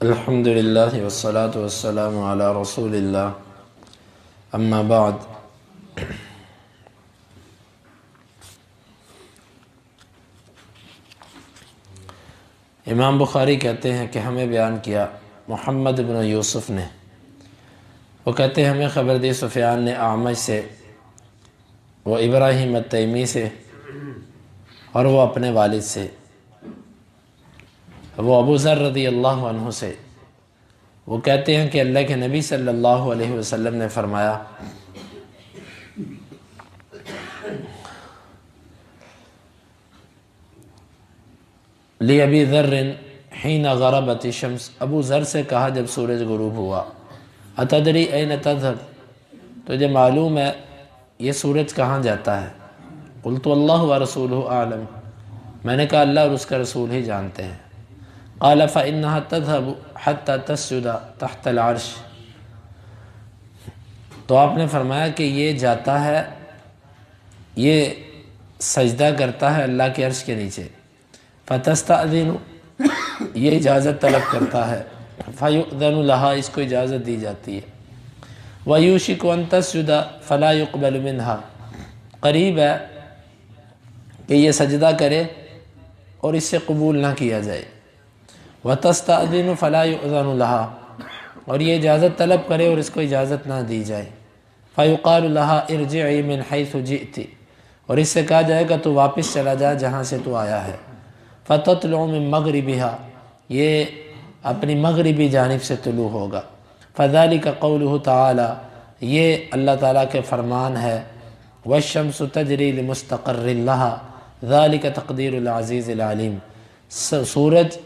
الحمد للہ والصلاة والسلام علی رسول اللہ اما بعد۔ امام بخاری کہتے ہیں کہ ہمیں بیان کیا محمد بن یوسف نے، وہ کہتے ہیں ہمیں خبر دی سفیان نے اعمش سے، وہ ابراہیم التیمی سے، اور وہ اپنے والد سے، وہ ابو ذر رضی اللہ عنہ سے۔ وہ کہتے ہیں کہ اللہ کے نبی صلی اللہ علیہ وسلم نے فرمایا لِأَبِي ذَرٍ حِينَ غَرَبَتِ الشَّمْسِ، ابو ذر سے کہا جب سورج غروب ہوا، أَتَدْرِي أَيْنَ تَذْهَبُ، تجھے معلوم ہے یہ سورج کہاں جاتا ہے؟ قُلْتُ اللَّهُ وَرَسُولُهُ أَعْلَمُ، میں نے کہا اللہ اور اس کا رسول ہی جانتے ہیں۔ قال فإنها تذهب حتى تسجد تحت العرش، تو آپ نے فرمایا کہ یہ جاتا ہے، یہ سجدہ کرتا ہے اللہ کے عرش کے نیچے، فتستأذن، یہ اجازت طلب کرتا ہے، فیؤذن لها، اس کو اجازت دی جاتی ہے، ویوشک ان تسجد فلا يقبل منها، قریب ہے کہ یہ سجدہ کرے اور اس سے قبول نہ کیا جائے، وَتَسْتَأْذِنُ فَلَا يُؤْذَنُ لَهَا، اور یہ اجازت طلب کرے اور اس کو اجازت نہ دی جائے، فَيُقَالُ لَهَا ارْجِعِي مِنْ حَيْثُ جِئْتِ، اور اس سے کہا جائے گا تو واپس چلا جا جہاں سے تو آیا ہے، فَتَطْلُعُ مِنْ مَغْرِبِهَا، یہ اپنی مغربی جانب سے طلوع ہوگا، فَذَلِكَ قَوْلُهُ تَعَالَى، یہ اللہ تعالیٰ کے فرمان ہے، وَالشَّمْسُ تَجْرِي لِمُسْتَقَرٍّ لَهَا ذَلِكَ تَقْدِيرُ الْعَزِيزِ الْعَلِيمِ، سورج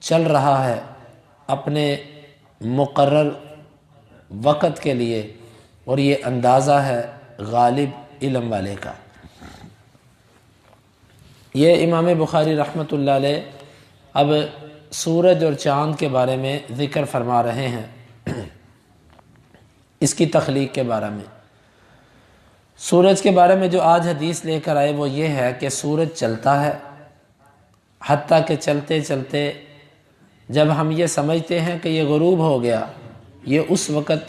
چل رہا ہے اپنے مقرر وقت کے لیے، اور یہ اندازہ ہے غالب علم والے کا۔ یہ امام بخاری رحمۃ اللہ علیہ اب سورج اور چاند کے بارے میں ذکر فرما رہے ہیں، اس کی تخلیق کے بارے میں۔ سورج کے بارے میں جو آج حدیث لے کر آئے وہ یہ ہے کہ سورج چلتا ہے، حتیٰ کہ چلتے چلتے جب ہم یہ سمجھتے ہیں کہ یہ غروب ہو گیا، یہ اس وقت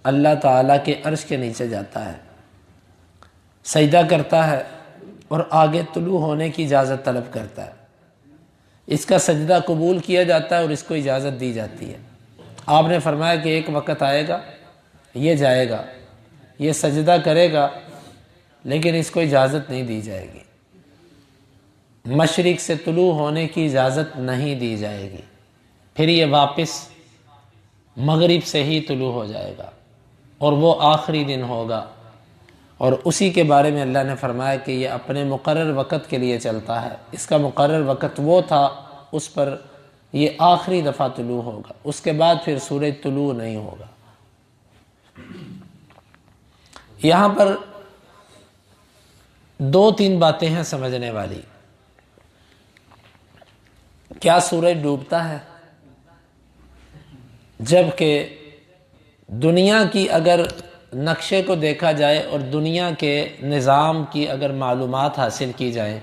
اللہ تعالیٰ کے عرش کے نیچے جاتا ہے، سجدہ کرتا ہے اور آگے طلوع ہونے کی اجازت طلب کرتا ہے، اس کا سجدہ قبول کیا جاتا ہے اور اس کو اجازت دی جاتی ہے۔ آپ نے فرمایا کہ ایک وقت آئے گا، یہ جائے گا، یہ سجدہ کرے گا، لیکن اس کو اجازت نہیں دی جائے گی، مشرق سے طلوع ہونے کی اجازت نہیں دی جائے گی، پھر یہ واپس مغرب سے ہی طلوع ہو جائے گا، اور وہ آخری دن ہوگا، اور اسی کے بارے میں اللہ نے فرمایا کہ یہ اپنے مقرر وقت کے لیے چلتا ہے، اس کا مقرر وقت وہ تھا، اس پر یہ آخری دفعہ طلوع ہوگا، اس کے بعد پھر سورج طلوع نہیں ہوگا۔ یہاں پر دو تین باتیں ہیں سمجھنے والی۔ کیا سورج ڈوبتا ہے؟ جبکہ دنیا کی اگر نقشے کو دیکھا جائے اور دنیا کے نظام کی اگر معلومات حاصل کی جائیں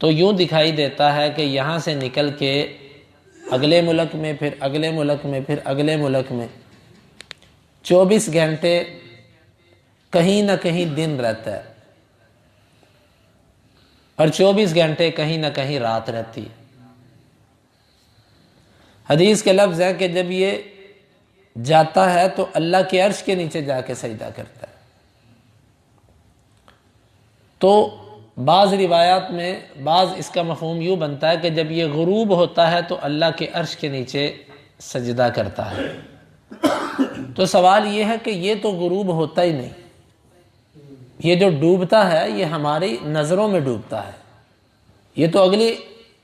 تو یوں دکھائی دیتا ہے کہ یہاں سے نکل کے اگلے ملک میں، پھر اگلے ملک میں، پھر اگلے ملک میں 24 گھنٹے کہیں نہ کہیں دن رہتا ہے، اور 24 گھنٹے کہیں نہ کہیں رات رہتی ہے۔ حدیث کے لفظ ہے کہ جب یہ جاتا ہے تو اللہ کے عرش کے نیچے جا کے سجدہ کرتا ہے، تو بعض روایات میں بعض اس کا مفہوم یوں بنتا ہے کہ جب یہ غروب ہوتا ہے تو اللہ کے عرش کے نیچے سجدہ کرتا ہے۔ تو سوال یہ ہے کہ یہ تو غروب ہوتا ہی نہیں، یہ جو ڈوبتا ہے یہ ہماری نظروں میں ڈوبتا ہے، یہ تو اگلی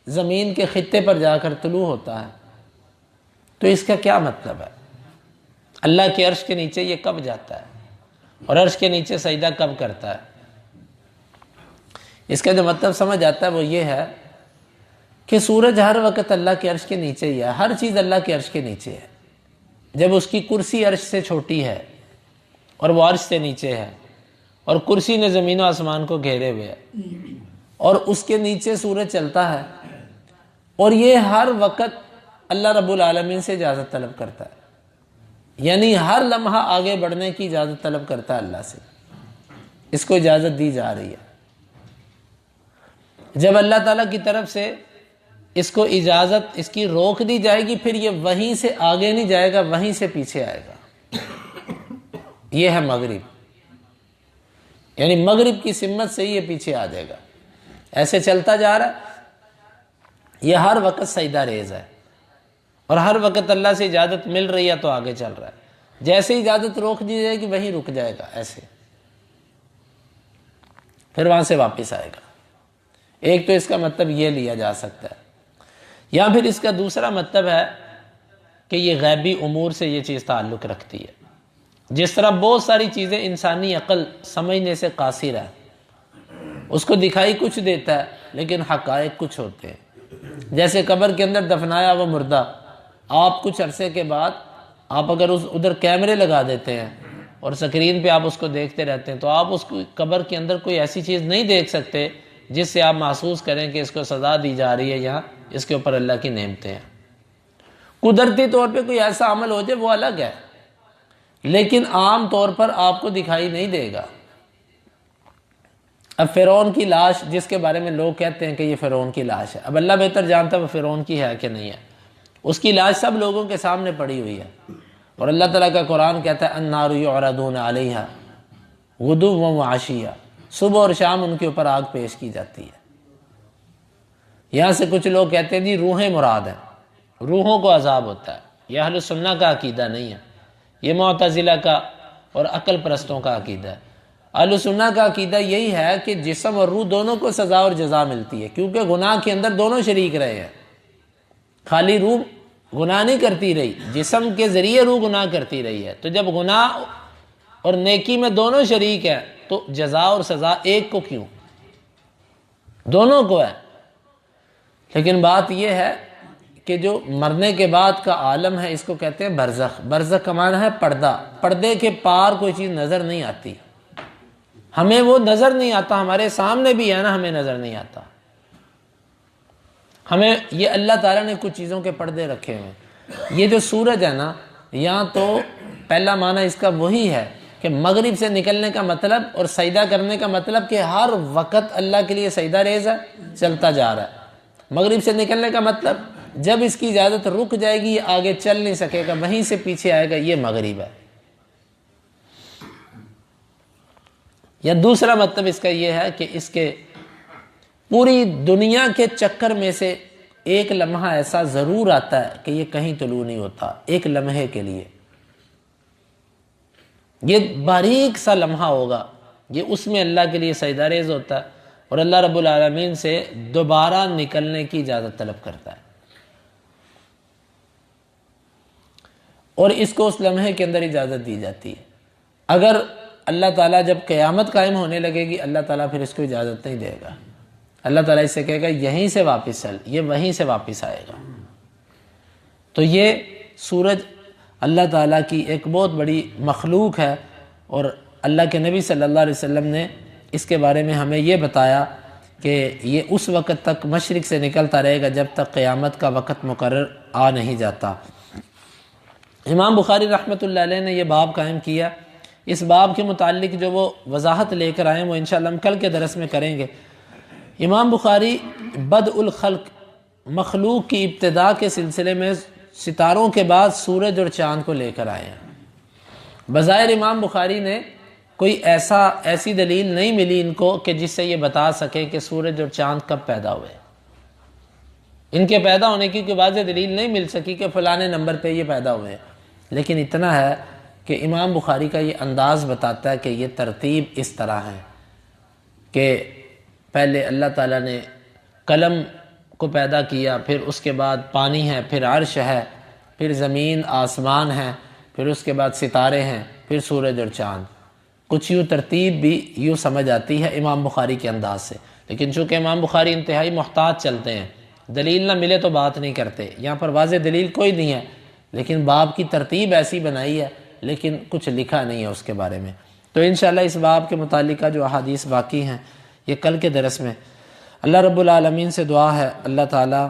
زمین کے خطے پر جا کر طلوع ہوتا ہے، تو اس کا کیا مطلب ہے؟ اللہ کے عرش کے نیچے یہ کب جاتا ہے اور عرش کے نیچے سجدہ کب کرتا ہے؟ اس کا جو مطلب سمجھ آتا ہے وہ یہ ہے کہ سورج ہر وقت اللہ کے عرش کے نیچے ہی ہے، ہر چیز اللہ کے عرش کے نیچے ہے۔ جب اس کی کرسی عرش سے چھوٹی ہے اور وہ عرش سے نیچے ہے، اور کرسی نے زمین و آسمان کو گھیرے ہوئے ہے، اور اس کے نیچے سورج چلتا ہے، اور یہ ہر وقت اللہ رب العالمین سے اجازت طلب کرتا ہے، یعنی ہر لمحہ آگے بڑھنے کی اجازت طلب کرتا ہے اللہ سے، اس کو اجازت دی جا رہی ہے۔ جب اللہ تعالیٰ کی طرف سے اس کو اجازت اس کی روک دی جائے گی، پھر یہ وہیں سے آگے نہیں جائے گا، وہیں سے پیچھے آئے گا۔ یہ ہے مغرب، یعنی مغرب کی سمت سے یہ پیچھے آ جائے گا، ایسے چلتا جا رہا ہے، یہ ہر وقت سجدہ ریز ہے، اور ہر وقت اللہ سے اجازت مل رہی ہے تو آگے چل رہا ہے، جیسے اجازت روک دی جائے گی وہیں رک جائے گا، ایسے پھر وہاں سے واپس آئے گا۔ ایک تو اس کا مطلب یہ لیا جا سکتا ہے، یا پھر اس کا دوسرا مطلب ہے کہ یہ غیبی امور سے یہ چیز تعلق رکھتی ہے۔ جس طرح بہت ساری چیزیں انسانی عقل سمجھنے سے قاصر ہے، اس کو دکھائی کچھ دیتا ہے لیکن حقائق کچھ ہوتے ہیں۔ جیسے قبر کے اندر دفنایا وہ مردہ، آپ کچھ عرصے کے بعد آپ اگر ادھر کیمرے لگا دیتے ہیں اور سکرین پہ آپ اس کو دیکھتے رہتے ہیں تو آپ اس کو قبر کے اندر کوئی ایسی چیز نہیں دیکھ سکتے جس سے آپ محسوس کریں کہ اس کو سزا دی جا رہی ہے یا اس کے اوپر اللہ کی نعمتیں ہیں۔ قدرتی طور پہ کوئی ایسا عمل ہو جائے وہ الگ ہے، لیکن عام طور پر آپ کو دکھائی نہیں دے گا۔ اب فرعون کی لاش جس کے بارے میں لوگ کہتے ہیں کہ یہ فرعون کی لاش ہے، اب اللہ بہتر جانتا ہے وہ فرعون کی ہے کہ نہیں ہے، اس کی لاش سب لوگوں کے سامنے پڑی ہوئی ہے، اور اللہ تعالیٰ کا قرآن کہتا ہے النار یعرضون علیہا غدوا وعشیا، صبح اور شام ان کے اوپر آگ پیش کی جاتی ہے۔ یہاں سے کچھ لوگ کہتے ہیں جی روحیں مراد ہیں، روحوں کو عذاب ہوتا ہے، یہ اہل سنہ کا عقیدہ نہیں ہے، یہ معتزلہ کا اور عقل پرستوں کا عقیدہ ہے۔ اہل سنہ کا عقیدہ یہی ہے کہ جسم اور روح دونوں کو سزا اور جزا ملتی ہے، کیونکہ گناہ کے اندر دونوں شریک رہے ہیں، خالی روح گناہ نہیں کرتی رہی، جسم کے ذریعے روح گناہ کرتی رہی ہے، تو جب گناہ اور نیکی میں دونوں شریک ہیں تو جزا اور سزا ایک کو کیوں، دونوں کو ہے۔ لیکن بات یہ ہے کہ جو مرنے کے بعد کا عالم ہے اس کو کہتے ہیں برزخ۔ برزخ کا معنی ہے پردہ، پردے کے پار کوئی چیز نظر نہیں آتی، ہمیں وہ نظر نہیں آتا، ہمارے سامنے بھی ہے نا، ہمیں نظر نہیں آتا، ہمیں یہ اللہ تعالیٰ نے کچھ چیزوں کے پردے رکھے ہوئے۔ یہ جو سورج ہے نا، یہاں تو پہلا معنی اس کا وہی ہے کہ مغرب سے نکلنے کا مطلب اور سجدہ کرنے کا مطلب کہ ہر وقت اللہ کے لیے سجدہ ریز ہے، چلتا جا رہا ہے۔ مغرب سے نکلنے کا مطلب جب اس کی اجازت رک جائے گی یہ آگے چل نہیں سکے گا، وہیں سے پیچھے آئے گا، یہ مغرب ہے۔ یا دوسرا مطلب اس کا یہ ہے کہ اس کے پوری دنیا کے چکر میں سے ایک لمحہ ایسا ضرور آتا ہے کہ یہ کہیں طلوع نہیں ہوتا، ایک لمحے کے لیے یہ باریک سا لمحہ ہوگا، یہ اس میں اللہ کے لیے سجدہ ریز ہوتا ہے اور اللہ رب العالمین سے دوبارہ نکلنے کی اجازت طلب کرتا ہے، اور اس کو اس لمحے کے اندر اجازت دی جاتی ہے۔ اگر اللہ تعالیٰ جب قیامت قائم ہونے لگے گی اللہ تعالیٰ پھر اس کو اجازت نہیں دے گا، اللہ تعالیٰ اس سے کہے گا یہیں سے واپس چل، یہ وہیں سے واپس آئے گا۔ تو یہ سورج اللہ تعالیٰ کی ایک بہت بڑی مخلوق ہے، اور اللہ کے نبی صلی اللہ علیہ وسلم نے اس کے بارے میں ہمیں یہ بتایا کہ یہ اس وقت تک مشرق سے نکلتا رہے گا جب تک قیامت کا وقت مقرر آ نہیں جاتا۔ امام بخاری رحمۃ اللہ علیہ نے یہ باب قائم کیا، اس باب کے متعلق جو وہ وضاحت لے کر آئے وہ انشاءاللہ ہم کل کے درس میں کریں گے۔ امام بخاری بدء الخلق، مخلوق کی ابتدا کے سلسلے میں ستاروں کے بعد سورج اور چاند کو لے کر آئے ہیں۔ بظاہر امام بخاری نے کوئی ایسی دلیل نہیں ملی ان کو کہ جس سے یہ بتا سکے کہ سورج اور چاند کب پیدا ہوئے، ان کے پیدا ہونے کی کوئی واضح دلیل نہیں مل سکی کہ فلانے نمبر پہ یہ پیدا ہوئے، لیکن اتنا ہے کہ امام بخاری کا یہ انداز بتاتا ہے کہ یہ ترتیب اس طرح ہے کہ پہلے اللہ تعالیٰ نے قلم کو پیدا کیا، پھر اس کے بعد پانی ہے، پھر عرش ہے، پھر زمین آسمان ہے، پھر اس کے بعد ستارے ہیں، پھر سورج اور چاند۔ کچھ یوں ترتیب بھی یوں سمجھ آتی ہے امام بخاری کے انداز سے، لیکن چونکہ امام بخاری انتہائی محتاط چلتے ہیں، دلیل نہ ملے تو بات نہیں کرتے، یہاں پر واضح دلیل کوئی نہیں ہے لیکن باب کی ترتیب ایسی بنائی ہے، لیکن کچھ لکھا نہیں ہے اس کے بارے میں۔ تو انشاءاللہ اس باب کے متعلقہ جو احادیث باقی ہیں یہ کل کے درس میں۔ اللہ رب العالمین سے دعا ہے اللہ تعالیٰ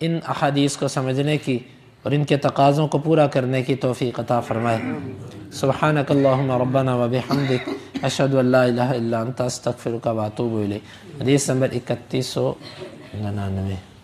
ان احادیث کو سمجھنے کی اور ان کے تقاضوں کو پورا کرنے کی توفیق عطا فرمائے۔ سبحانک اللہم ربنا و بحمدک اشہد ان لا الہ الا انت استغفرک و اتوب الیک۔ حدیث نمبر 3199۔